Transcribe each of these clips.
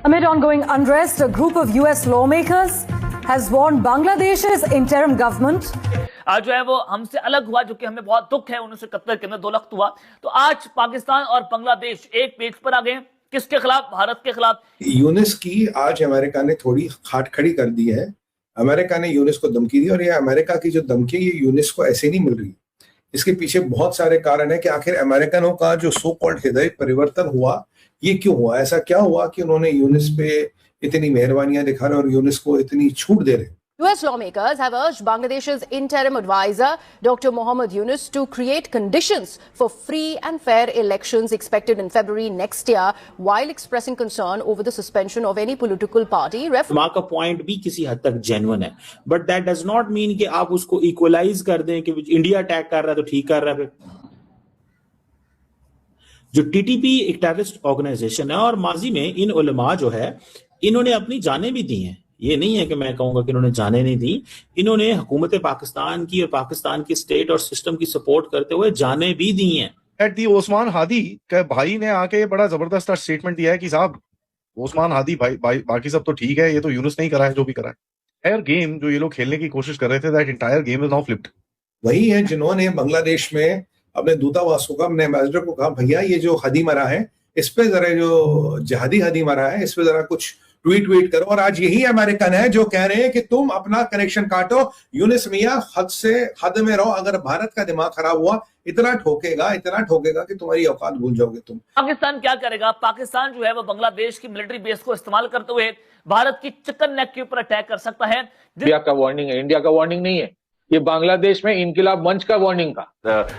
Amid ongoing unrest, a group of US lawmakers has warned Bangladesh's interim government. आज जो है वो हमसे अलग हुआ, जो कि हमें बहुत दुख है। 1971 के अंदर 2 लाख हुआ, तो आज पाकिस्तान और बांग्लादेश एक पेज पर आ गए। किसके खिलाफ? भारत के खिलाफ। यूनिस की आज अमेरिका ने थोड़ी खाट खड़ी कर दी है। अमेरिका ने यूनिस को धमकी दी और ये अमेरिका की जो धमकी ये यूनिस को ऐसे नहीं मिल रही। इसके पीछे बहुत सारे कारण है कि आखिर अमेरिकनों का जो सो कॉल्ड हृदय परिवर्तन हुआ ये क्यों हुआ, ऐसा क्या हुआ कि उन्होंने यूनिस पे इतनी मेहरबानियां दिखा रहे और यूनिस को इतनी छूट दे रहे। US lawmakers have urged Bangladesh's interim advisor, Dr. Mohammad Yunus, to create conditions for free and fair elections expected in February next year, while expressing concern over the suspension of any political party. माँ का point भी किसी हद तक genuine है, but that does not mean कि आप उसको इक्वलाइज कर दें कि इंडिया अटैक कर रहा है तो ठीक कर रहा है। जो टीटीपी एक टेररिस्ट ऑर्गेनाइजेशन है और माजी में इन उलमा जो है इन्होंने अपनी जानें भी दी हैं। ये नहीं है कि मैं कहूंगा कि इन्होंने जाने नहीं दी, इन्होंने हुकूमत पाकिस्तान की और पाकिस्तान की स्टेट और सिस्टम की सपोर्ट करते हुए जाने भी दी हैं। एट दी ओस्मान हादी के भाई ने आके बड़ा जबरदस्त स्टेटमेंट दिया है कि साहब ओस्मान हादी भाई बाकी सब तो ठीक है, ये तो यूनुस नहीं करा है जो भी करा है। एयर गेम जो ये लोग खेलने की कोशिश कर रहे थे, that entire game is now flipped. वही है जिन्होंने बांग्लादेश में अपने दूतावासों का, अपने एम्बेसडर को कहा भैया ये जो हदी मरा है इस पे जरा, जो जहादी हदी मरा है इस पे जरा कुछ ट्वीट करो। और आज यही अमेरिकन है जो कह रहे हैं कि तुम अपना कनेक्शन काटो, यूनिस मियां हद में रहो। अगर भारत का दिमाग खराब हुआ इतना ठोकेगा कि तुम्हारी औकात भूल जाओगे तुम। पाकिस्तान क्या करेगा? पाकिस्तान जो है वो बांग्लादेश की मिलिट्री बेस को इस्तेमाल करते हुए भारत की चिकन नेक के ऊपर अटैक कर सकता है। इंडिया का वार्निंग है, इंडिया का वार्निंग नहीं है, ये बांग्लादेश में इनकिलाब मंच का वार्निंग था।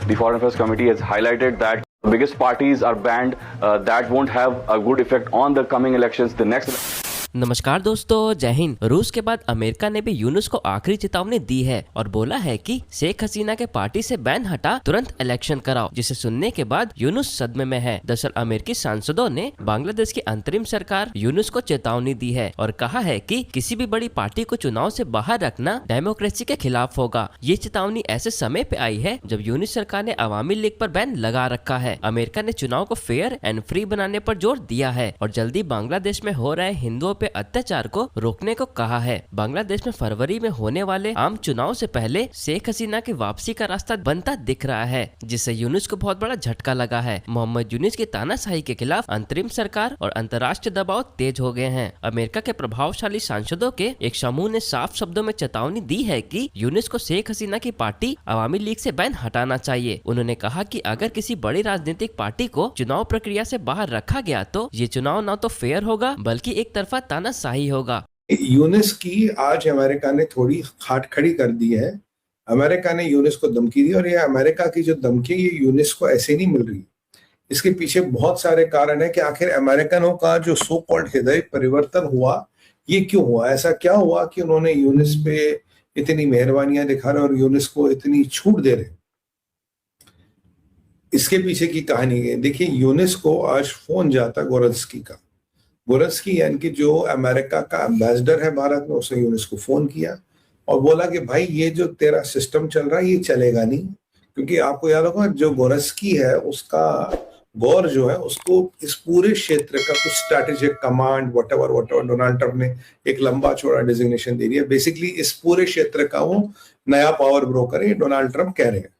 The Foreign Affairs Committee has highlighted that the biggest parties are banned, that won't have a good effect on the coming elections. The next नमस्कार दोस्तों, जय हिंद। रूस के बाद अमेरिका ने भी यूनुस को आखिरी चेतावनी दी है और बोला है कि शेख हसीना के पार्टी से बैन हटा तुरंत इलेक्शन कराओ, जिसे सुनने के बाद यूनुस सदमे में है। दरअसल अमेरिकी सांसदों ने बांग्लादेश की अंतरिम सरकार यूनुस को चेतावनी दी है और कहा है कि किसी भी बड़ी पार्टी को चुनाव से बाहर रखना डेमोक्रेसी के खिलाफ होगा। ये चेतावनी ऐसे समय पे आई है जब यूनुस सरकार ने अवामी लीग पर बैन लगा रखा है। अमेरिका ने चुनाव को फेयर एंड फ्री बनाने पर जोर दिया है और जल्दी बांग्लादेश में हो रहे हिंदुओं पे अत्याचार को रोकने को कहा है। बांग्लादेश में फरवरी में होने वाले आम चुनाव से पहले शेख हसीना की वापसी का रास्ता बनता दिख रहा है, जिससे यूनुस को बहुत बड़ा झटका लगा है। मोहम्मद यूनुस की तानाशाही के खिलाफ अंतरिम सरकार और अंतर्राष्ट्रीय दबाव तेज हो गए हैं। अमेरिका के प्रभावशाली सांसदों के एक समूह ने साफ शब्दों में चेतावनी दी है कि यूनुस को शेख हसीना की पार्टी अवामी लीग से बैन हटाना चाहिए। उन्होंने कहा कि अगर किसी बड़ी राजनीतिक पार्टी को चुनाव प्रक्रिया से बाहर रखा गया तो ये चुनाव न तो फेयर होगा बल्कि एक तरफा तानाशाही होगा। यूनिस की आज अमेरिका ने थोड़ी खाट खड़ी कर दी है। अमेरिका ने यूनिस को धमकी दी और ये अमेरिका की जो धमकी ये यूनिस को ऐसे नहीं मिल रही। इसके पीछे बहुत सारे कारण है कि आखिर अमेरिकनों का जो सो कॉल्ड हृदय परिवर्तन हुआ ये क्यों हुआ, ऐसा क्या हुआ कि उन्होंने यूनिस पे इतनी मेहरबानियां दिखा रहे और यूनिस को इतनी छूट दे रहे। इसके पीछे की कहानी है। देखिए, यूनिस को आज फोन जाता गोरंस्की का। गोरंस्की यानी कि जो अमेरिका का एम्बेसडर है भारत में, उसने यूनिस को फोन किया और बोला कि भाई ये जो तेरा सिस्टम चल रहा है ये चलेगा नहीं। क्योंकि आपको याद होगा जो गोरंस्की है उसका गौर जो है उसको इस पूरे क्षेत्र का कुछ strategic command what Donald Trump ने एक लंबा चौड़ा डिजिग्नेशन दे दिया। बेसिकली इस पूरे क्षेत्र का वो नया पावर ब्रोकर है, डोनाल्ड ट्रंप कह रहे हैं।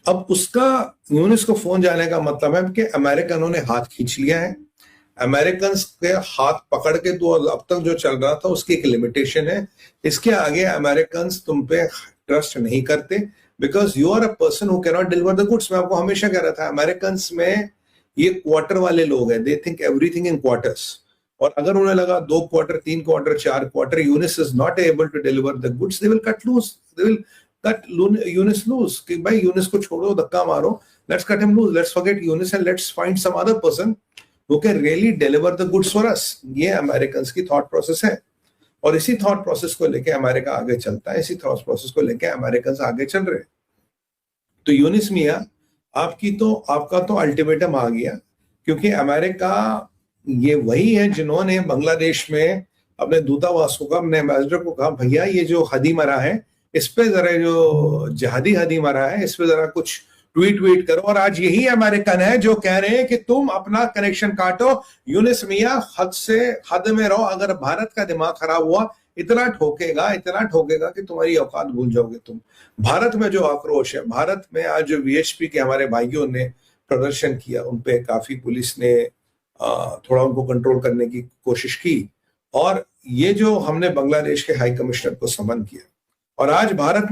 अब उसका यूनिस को फोन जाने का मतलब है कि अमेरिकनों ने हाथ खींच लिया है। अमेरिकन के हाथ पकड़ के तो अब तक जो चल रहा था उसकी एक लिमिटेशन है। इसके आगे अमेरिकन तुम पे ट्रस्ट नहीं करते because you are a person who can not deliver the goods. मैं आपको हमेशा कह रहा था अमेरिकन में ये क्वार्टर वाले लोग हैं, they think everything in quarters. और अगर उन्हें लगा 2 quarter 3 quarter 4 quarter Younis is not able to deliver the goods, they will cut loose, they will cut Younis loose कि भाई यूनिस को छोड़ो, धक्का मारो, let's cut him loose, let's forget Younis and let's find some other person who can really deliver the goods for us। ये Americans की thought process है और इसी थॉट प्रोसेस को लेके अमेरिका आगे चलता है, इसी थॉट प्रोसेस को लेके अमेरिकन्स आगे चल रहे हैं। तो यूनिस मियां आपका तो अल्टीमेटम आ गया, क्योंकि अमेरिका ये वही है जिन्होंने बांग्लादेश में अपने दूतावासों का, अपने एम्बेसडर को कहा भैया ये जो हदी मरा है इस पे जरा, जो जहादी हदी मरा है इस पे जरा कुछ ट्वीट करो। और आज यही अमेरिकन है जो कह रहे हैं कि तुम अपना कनेक्शन काटो, यूनिस मियां हद में रहो। अगर भारत का दिमाग खराब हुआ, इतना ठोकेगा कि तुम्हारी औकात भूल जाओगे तुम। भारत में जो आक्रोश है, भारत में आज जो वीएचपी के हमारे भाइयों ने प्रदर्शन किया, उनपे काफी पुलिस ने थोड़ा उनको कंट्रोल करने की कोशिश की। और ये जो हमने बांग्लादेश के हाई कमिश्नर को समन किया, और आज भारत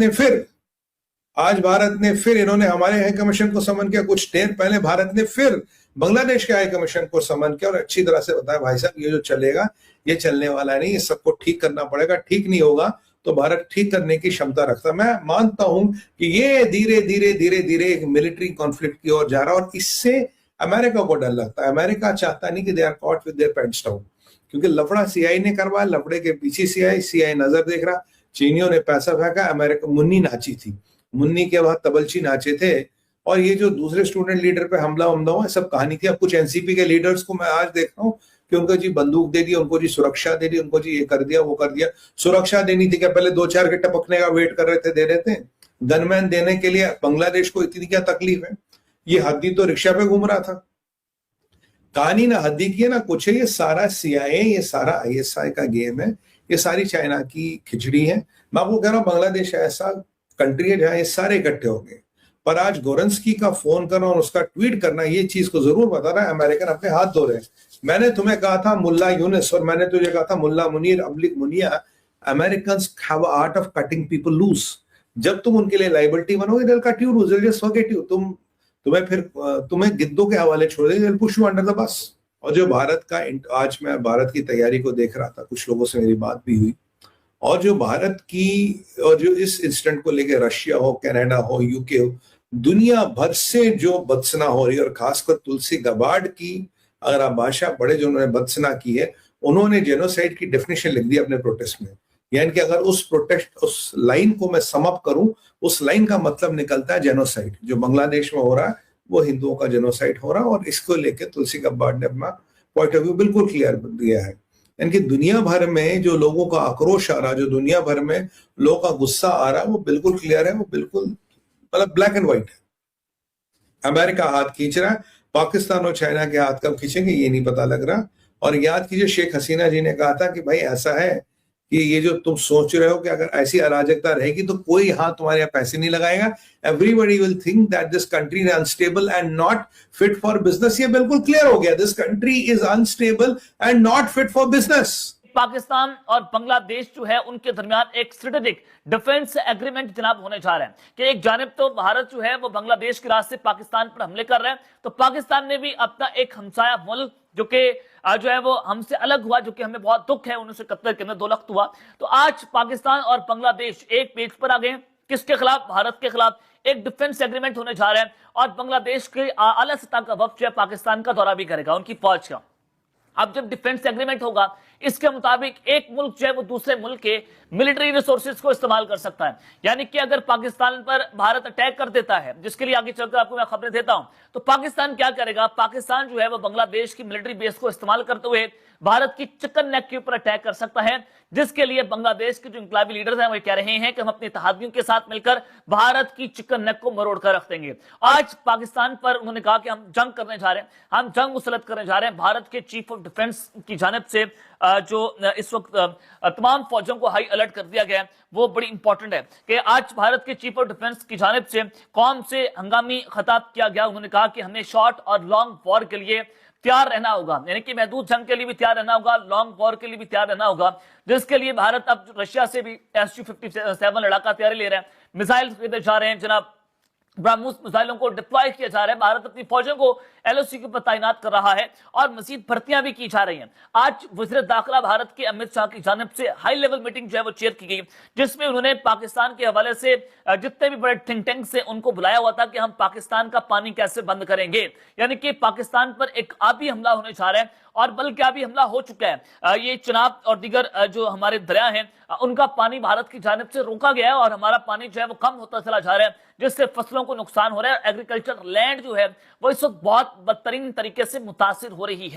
ने फिर इन्होंने हमारे हाई कमीशन को समन किया। कुछ देर पहले भारत ने फिर बांग्लादेश के हाई कमीशन को समन किया और अच्छी तरह से बताया, भाई साहब ये जो चलेगा ये चलने वाला नहीं, ये सबको ठीक करना पड़ेगा। ठीक नहीं होगा तो भारत ठीक करने की क्षमता रखता। मैं मानता हूं कि ये धीरे धीरे एक मिलिट्री कॉन्फ्लिक्ट की ओर जा रहा है, और इससे अमेरिका को डर लगता है। अमेरिका चाहता नहीं कि they are caught with their pants down, क्योंकि लफड़ा सीआई ने करवाया, लफड़े के पीछे सीआई नजर देख रहा, चीनियों ने पैसा फेंका, अमेरिका मुन्नी नाची थी, मुन्नी के बाद तबलची नाचे थे। और ये जो दूसरे स्टूडेंट लीडर पे हमला हुआ, सब कहानी थी। अब कुछ एनसीपी के लीडर्स को मैं आज देख रहा हूँ कि उनको जी बंदूक दे दी, उनको जी सुरक्षा दे दी, उनको जी ये कर दिया वो कर दिया। सुरक्षा देनी थी क्या? पहले 2-4 के टपकने का वेट कर रहे थे, दे रहे थे। गनमैन देने के लिए बांग्लादेश को इतनी क्या तकलीफ है? ये हद्दी तो रिक्शा पे घूम रहा था। कहानी ना हद्दी की है ना कुछ है। ये सारा CIA, ये सारा ISI का गेम है, ये सारी चाइना की खिचड़ी है। मैं आपको कह रहा हूँ, बांग्लादेश ऐसा कंट्री है जहां ये सारे इकट्ठे हो गए। पर आज गोरंस्की का फोन करना और उसका ट्वीट करना, ये चीज को जरूर बता रहा है अमेरिकन अपने हाथ धो रहे हैं। मैंने तुम्हें कहा था मुल्ला यूनिस, और मैंने तुझे कहा था मुल्ला मुनीर अब्लिक मुनिया, Americans have art of cutting people loose. जब तुम उनके लिए लाइबिलिटी बनोगे, they'll cut you loose, they'll just forget you। तुम्हें गिद्धों के हवाले छोड़ देंगे, they'll push you under the bus। और जो भारत का, आज मैं भारत की तैयारी को देख रहा था, कुछ लोगों से मेरी बात भी हुई, और जो भारत की, और जो इस इंसिडेंट को लेके रशिया हो, कनाडा हो, यूके हो, दुनिया भर से जो बदसना हो रही है, और खासकर तुलसी गबार्ड की अगर आप भाषा पढ़े, जो उन्होंने बदसना की है, उन्होंने जेनोसाइड की डेफिनेशन लिख दी अपने प्रोटेस्ट में। यानी कि अगर उस लाइन को मैं सम अप करूं, उस लाइन का मतलब निकलता है जेनोसाइड। जो बांग्लादेश में हो रहा है वो हिंदुओं का जेनोसाइड हो रहा है, और इसको लेकर तुलसी गबार्ड ने अपना पॉइंट ऑफ व्यू बिल्कुल क्लियर दिया है। यानी कि दुनिया भर में जो लोगों का आक्रोश आ रहा है, जो दुनिया भर में लोगों का गुस्सा आ रहा है, वो बिल्कुल क्लियर है, वो बिल्कुल मतलब ब्लैक एंड व्हाइट है। अमेरिका हाथ खींच रहा है, पाकिस्तान और चाइना के हाथ कब खींचेंगे ये नहीं पता लग रहा। और याद कीजिए, शेख हसीना जी ने कहा था कि भाई ऐसा है कि ये जो तुम सोच रहे हो कि अगर ऐसी अराजकता रहेगी तो कोई हाथ तुम्हारे यहाँ पैसे नहीं लगाएगा, everybody will think that this country is unstable and not fit for business. ये बिल्कुल क्लियर हो गया, this country is unstable and not fit for business. Pakistan और बांग्लादेश जो है उनके दरमियान एक स्ट्रेटेजिक डिफेंस एग्रीमेंट जनाब होने जा रहे हैं कि एक जानिब तो भारत जो है वो बांग्लादेश के रास्ते पाकिस्तान पर हमले कर रहे हैं, तो पाकिस्तान ने भी अपना एक हमसाया मुल्क जो कि जो है वो हमसे अलग हुआ, जो कि हमें बहुत दुख है, 1971 के अंदर 2 लाख हुआ। तो आज पाकिस्तान और बांग्लादेश एक पेज पर आ गए। किसके खिलाफ? भारत के खिलाफ एक डिफेंस एग्रीमेंट होने जा रहे हैं, और बांग्लादेश के आला सतह का वफ्द जो है पाकिस्तान का दौरा भी करेगा, उनकी फौज का। अब जब डिफेंस एग्रीमेंट होगा, इसके मुताबिक एक मुल्क जो है वो दूसरे मुल्क के मिलिट्री रिसोर्सेज को इस्तेमाल कर सकता है। यानी कि अगर पाकिस्तान पर भारत अटैक कर देता है, जिसके लिए आगे चलकर आपको मैं खबरें देता हूं, तो पाकिस्तान क्या करेगा? पाकिस्तान जो है वो बांग्लादेश की मिलिट्री बेस को इस्तेमाल करते हुए भारत की चिकन नेक के ऊपर अटैक कर सकता है, जिसके लिए बांग्लादेश के जो इंकलाबी लीडर्स हैं वो कह रहे हैं कि हम अपने इत्तेहादियों के साथ मिलकर भारत की चिकन नेक को मरोड़ कर रख देंगे। आज पाकिस्तान पर उन्होंने कहा कि हम जंग करने जा रहे हैं, हम जंग मुसलत करने जा रहे हैं। भारत के चीफ ऑफ डिफेंस की जानिब से जो इस वक्त तमाम फौजों को हाई अलर्ट कर दिया गया है, वो बड़ी इंपॉर्टेंट है कि आज भारत के चीफ ऑफ डिफेंस की जानिब से कौम से हंगामी खिताब किया गया। उन्होंने कहा कि हमें शॉर्ट और लॉन्ग वॉर के लिए तैयार रहना होगा, यानी कि महदूद जंग के लिए भी तैयार रहना होगा, लॉन्ग वॉर के लिए भी तैयार रहना होगा, जिसके लिए भारत अब रशिया से भी Su-57 लड़ाका तैयारी ले रहा है, मिसाइल खरीदे जा रहे हैं जनाब, ब्रह्मोस मिसाइलों को डिप्लॉय किया जा रहा है। भारत अपनी फौजों को LOC के ऊपर तैनात कर रहा है और मजीद भर्तियां भी की जा रही हैं। आज वज़ीर दाखिला भारत के अमित शाह की जानिब से हाई लेवल मीटिंग जो है वो चेयर की गई, जिसमें उन्होंने पाकिस्तान के हवाले से जितने भी बड़े थिंक टैंक से उनको बुलाया हुआ था कि हम पाकिस्तान का पानी कैसे बंद करेंगे। यानी कि पाकिस्तान पर एक आबी हमला होने जा रहा है, और बल्कि आबी हमला हो चुका है। ये चिनाब और दीगर जो हमारे दरिया हैं उनका पानी भारत की जानिब से रोका गया है, और हमारा पानी जो है वो कम होता चला जा रहा है, जिससे फसलों को नुकसान हो रहा है। एग्रीकल्चर लैंड जो है वो इस वक्त बहुत बदतरीन तरीके से मुतासिर हो रही है।